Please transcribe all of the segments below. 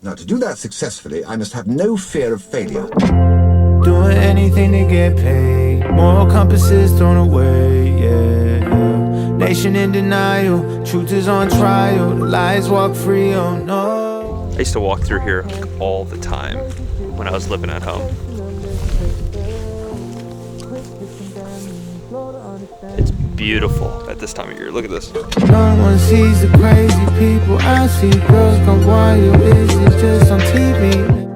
Now, to do that successfully, I must have no fear of failure. Doing anything to get paid. Moral compasses thrown away, yeah. Nation in denial, truth is on trial. The lies walk free, oh no. I used to walk through here like, all the time when I was living at home. It's beautiful at this time of year. Look at this. No one sees the crazy people I see. Girls go wild, is it just on TV?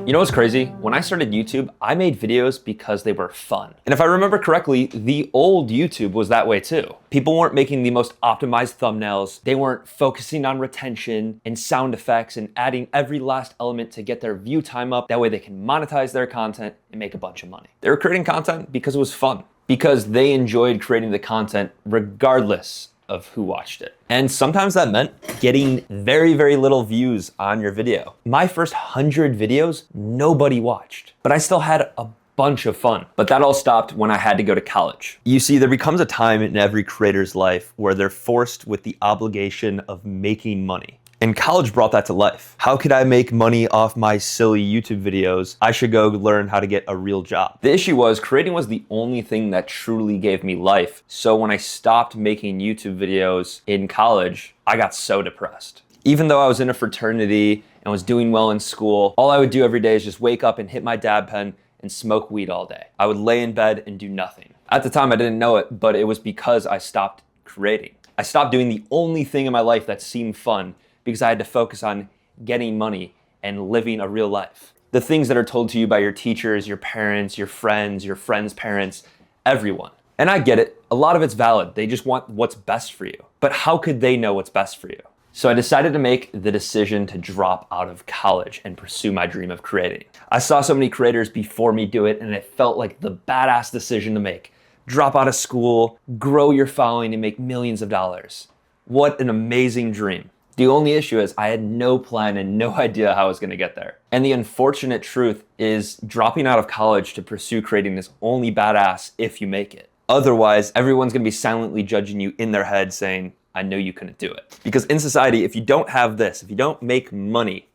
You know what's crazy? When I started YouTube, I made videos because they were fun. And if I remember correctly, the old YouTube was that way too. People weren't making the most optimized thumbnails. They weren't focusing on retention and sound effects and adding every last element to get their view time up. That way they can monetize their content and make a bunch of money. They were creating content because it was fun, because they enjoyed creating the content regardless of who watched it. And sometimes that meant getting very, very little views on your video. My first 100 videos, nobody watched, but I still had a bunch of fun. But that all stopped when I had to go to college. You see, there becomes a time in every creator's life where they're forced with the obligation of making money. And college brought that to life. How could I make money off my silly YouTube videos? I should go learn how to get a real job. The issue was creating was the only thing that truly gave me life. So when I stopped making YouTube videos in college, I got so depressed. Even though I was in a fraternity and was doing well in school, all I would do every day is just wake up and hit my dab pen and smoke weed all day. I would lay in bed and do nothing. At the time, I didn't know it, but it was because I stopped creating. I stopped doing the only thing in my life that seemed fun, because I had to focus on getting money and living a real life. The things that are told to you by your teachers, your parents, your friends' parents, everyone. And I get it, a lot of it's valid. They just want what's best for you. But how could they know what's best for you? So I decided to make the decision to drop out of college and pursue my dream of creating. I saw so many creators before me do it, and it felt like the badass decision to make. Drop out of school, grow your following, and make millions of dollars. What an amazing dream. The only issue is I had no plan and no idea how I was gonna get there. And the unfortunate truth is dropping out of college to pursue creating is only badass if you make it. Otherwise, everyone's gonna be silently judging you in their head saying, I know you couldn't do it. Because in society, if you don't have this, if you don't make money,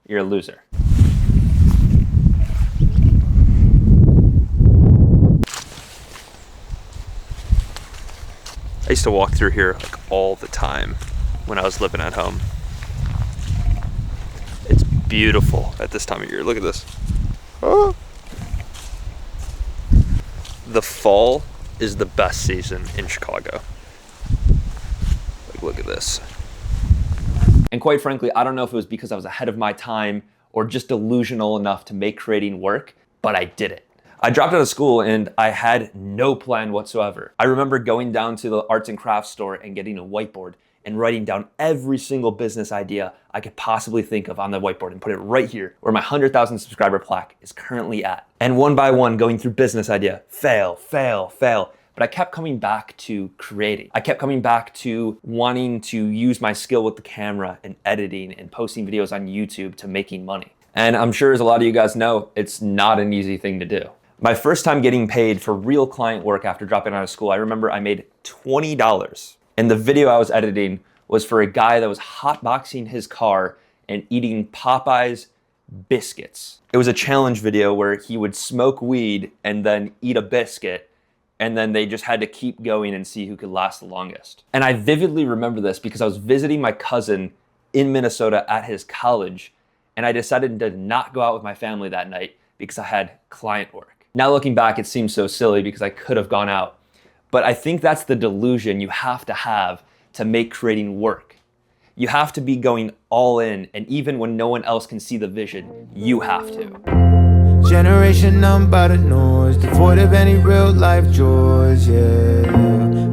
you're a loser. I used to walk through here like all the time when I was living at home. It's beautiful at this time of year. Look at this. Oh. The fall is the best season in Chicago. Like, look at this. And quite frankly, I don't know if it was because I was ahead of my time or just delusional enough to make creating work, but I did it. I dropped out of school and I had no plan whatsoever. I remember going down to the arts and crafts store and getting a whiteboard and writing down every single business idea I could possibly think of on the whiteboard and put it right here where my 100,000 subscriber plaque is currently at. And one by one, going through business idea, fail, fail, fail. But I kept coming back to creating. I kept coming back to wanting to use my skill with the camera and editing and posting videos on YouTube to making money. And I'm sure as a lot of you guys know, it's not an easy thing to do. My first time getting paid for real client work after dropping out of school, I remember I made $20. And the video I was editing was for a guy that was hotboxing his car and eating Popeye's biscuits. It was a challenge video where he would smoke weed and then eat a biscuit, and then they just had to keep going and see who could last the longest. And I vividly remember this because I was visiting my cousin in Minnesota at his college, and I decided to not go out with my family that night because I had client work. Now looking back, it seems so silly because I could have gone out. But I think that's the delusion you have to make creating work. You have to be going all in, and even when no one else can see the vision, you have to. Generation numb by the noise, devoid of any real life joys, yeah.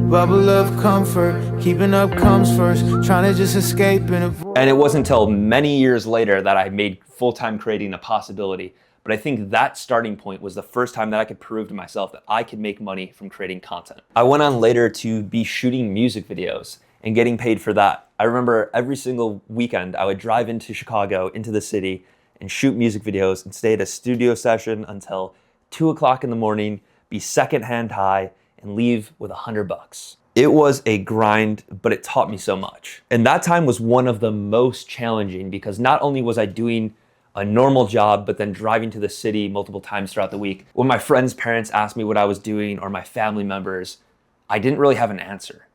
Bubble of comfort, keeping up comes first, trying to just escape and avoid. And it wasn't until many years later that I made full-time creating a possibility. But I think that starting point was the first time that I could prove to myself that I could make money from creating content. I went on later to be shooting music videos and getting paid for that. I remember every single weekend I would drive into Chicago, into the city, and shoot music videos and stay at a studio session until 2 o'clock in the morning, be secondhand high, and leave with $100. It was a grind, but it taught me so much. And that time was one of the most challenging because not only was I doing a normal job, but then driving to the city multiple times throughout the week. When my friends' parents asked me what I was doing or my family members, I didn't really have an answer.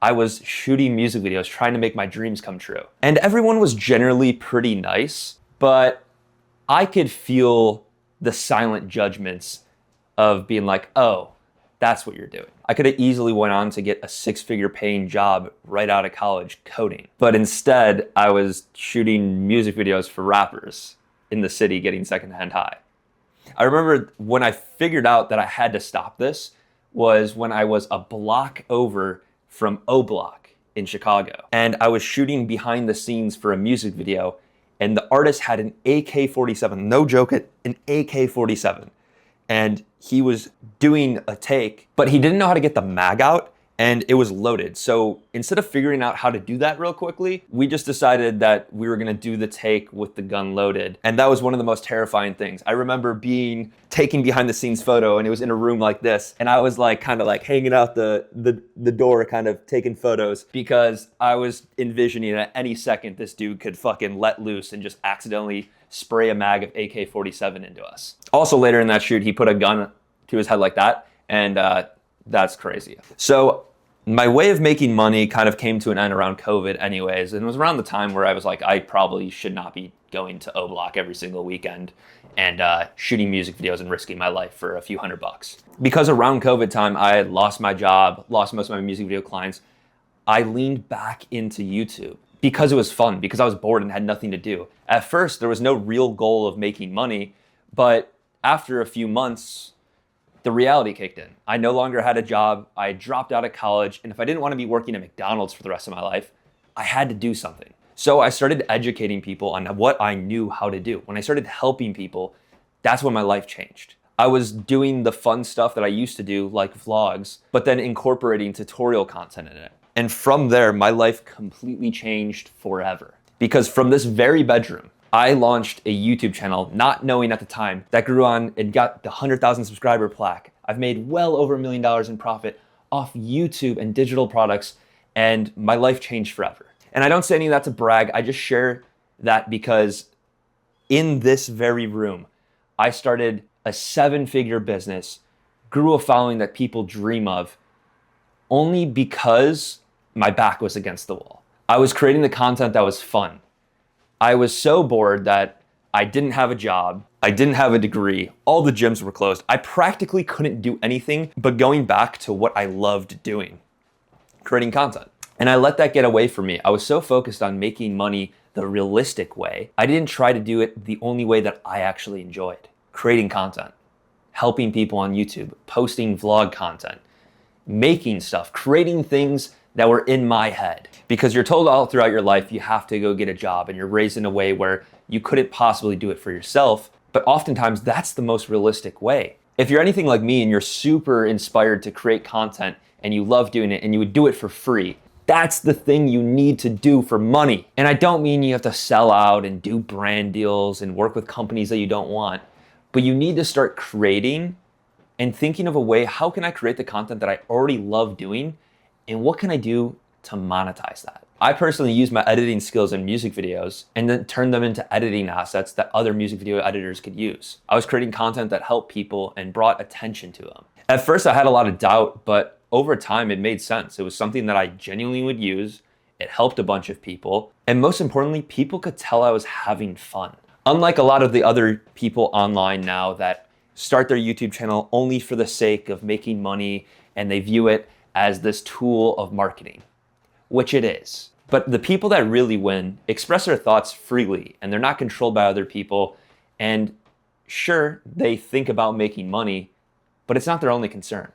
I was shooting music videos, trying to make my dreams come true. And everyone was generally pretty nice, but I could feel the silent judgments of being like, oh, that's what you're doing. I could have easily went on to get a 6-figure paying job right out of college coding. But instead, I was shooting music videos for rappers in the city getting secondhand high. I remember when I figured out that I had to stop this was when I was a block over from O Block in Chicago. And I was shooting behind the scenes for a music video, and the artist had an AK-47, no joke, an AK-47. And he was doing a take, but he didn't know how to get the mag out, and it was loaded. So instead of figuring out how to do that real quickly, we just decided that we were gonna do the take with the gun loaded. And that was one of the most terrifying things. I remember taking behind the scenes photo, and it was in a room like this. And I was like, kind of like hanging out the door, kind of taking photos, because I was envisioning at any second this dude could fucking let loose and just accidentally spray a mag of AK-47 into us. Also later in that shoot, he put a gun to his head like that, and that's crazy. So my way of making money kind of came to an end around COVID anyways, and it was around the time where I was like, I probably should not be going to O Block every single weekend and shooting music videos and risking my life for a few $100. Because around COVID time, I had lost my job, lost most of my music video clients. I leaned back into YouTube because it was fun, because I was bored and had nothing to do. At first, there was no real goal of making money, but after a few months, the reality kicked in. I no longer had a job. I dropped out of college. And if I didn't want to be working at McDonald's for the rest of my life, I had to do something. So I started educating people on what I knew how to do. When I started helping people, that's when my life changed. I was doing the fun stuff that I used to do, like vlogs, but then incorporating tutorial content in it. And from there, my life completely changed forever. Because from this very bedroom, I launched a YouTube channel, not knowing at the time, that grew on and got the 100,000 subscriber plaque. I've made well over $1 million in profit off YouTube and digital products, and my life changed forever. And I don't say any of that to brag, I just share that because in this very room, I started a 7-figure business, grew a following that people dream of, only because my back was against the wall. I was creating the content that was fun. I was so bored that I didn't have a job. I didn't have a degree. All the gyms were closed. I practically couldn't do anything but going back to what I loved doing, creating content. And I let that get away from me. I was so focused on making money the realistic way. I didn't try to do it the only way that I actually enjoyed, creating content, helping people on YouTube, posting vlog content, making stuff, creating things that were in my head. Because you're told all throughout your life you have to go get a job, and you're raised in a way where you couldn't possibly do it for yourself, but oftentimes that's the most realistic way. If you're anything like me and you're super inspired to create content and you love doing it and you would do it for free, that's the thing you need to do for money. And I don't mean you have to sell out and do brand deals and work with companies that you don't want, but you need to start creating and thinking of a way, how can I create the content that I already love doing, and what can I do to monetize that? I personally use my editing skills in music videos and then turn them into editing assets that other music video editors could use. I was creating content that helped people and brought attention to them. At first I had a lot of doubt, but over time it made sense. It was something that I genuinely would use. It helped a bunch of people. And most importantly, people could tell I was having fun. Unlike a lot of the other people online now that start their YouTube channel only for the sake of making money, and they view it as this tool of marketing, which it is. But the people that really win express their thoughts freely, and they're not controlled by other people. And sure, they think about making money, but it's not their only concern.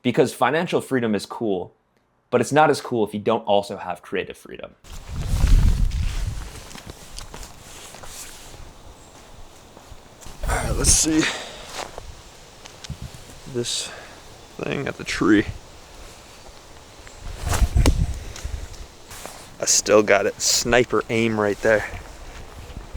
Because financial freedom is cool, but it's not as cool if you don't also have creative freedom. All right, let's see this thing at the tree. I still got it. Sniper aim right there.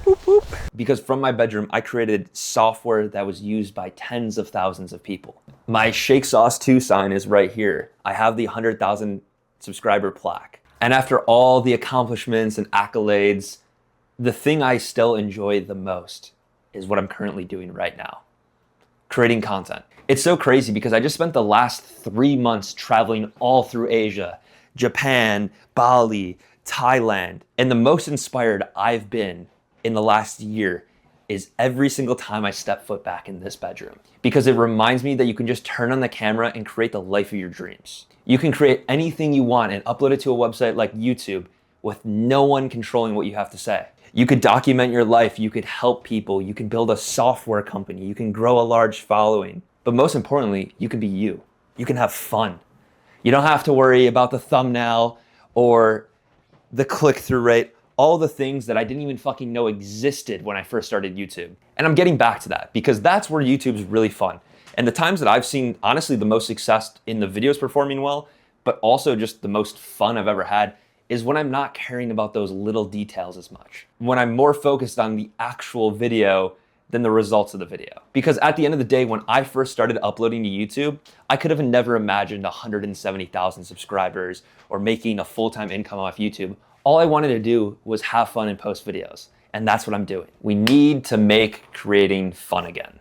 Boop, boop. Because from my bedroom, I created software that was used by tens of thousands of people. My Shake Sauce 2 sign is right here. I have the 100,000 subscriber plaque. And after all the accomplishments and accolades, the thing I still enjoy the most is what I'm currently doing right now. Creating content. It's so crazy because I just spent the last 3 months traveling all through Asia, Japan, Bali, Thailand, and the most inspired I've been in the last year is every single time I step foot back in this bedroom, because it reminds me that you can just turn on the camera and create the life of your dreams. You can create anything you want and upload it to a website like YouTube with no one controlling what you have to say. You could document your life, you could help people, you can build a software company, you can grow a large following. But most importantly, you can be you. You can have fun. You don't have to worry about the thumbnail or the click-through rate, all the things that I didn't even fucking know existed when I first started YouTube. And I'm getting back to that because that's where YouTube's really fun. And the times that I've seen, honestly, the most success in the videos performing well, but also just the most fun I've ever had is when I'm not caring about those little details as much. When I'm more focused on the actual video than the results of the video. Because at the end of the day, when I first started uploading to YouTube, I could have never imagined 170,000 subscribers or making a full-time income off YouTube. All I wanted to do was have fun and post videos. And that's what I'm doing. We need to make creating fun again.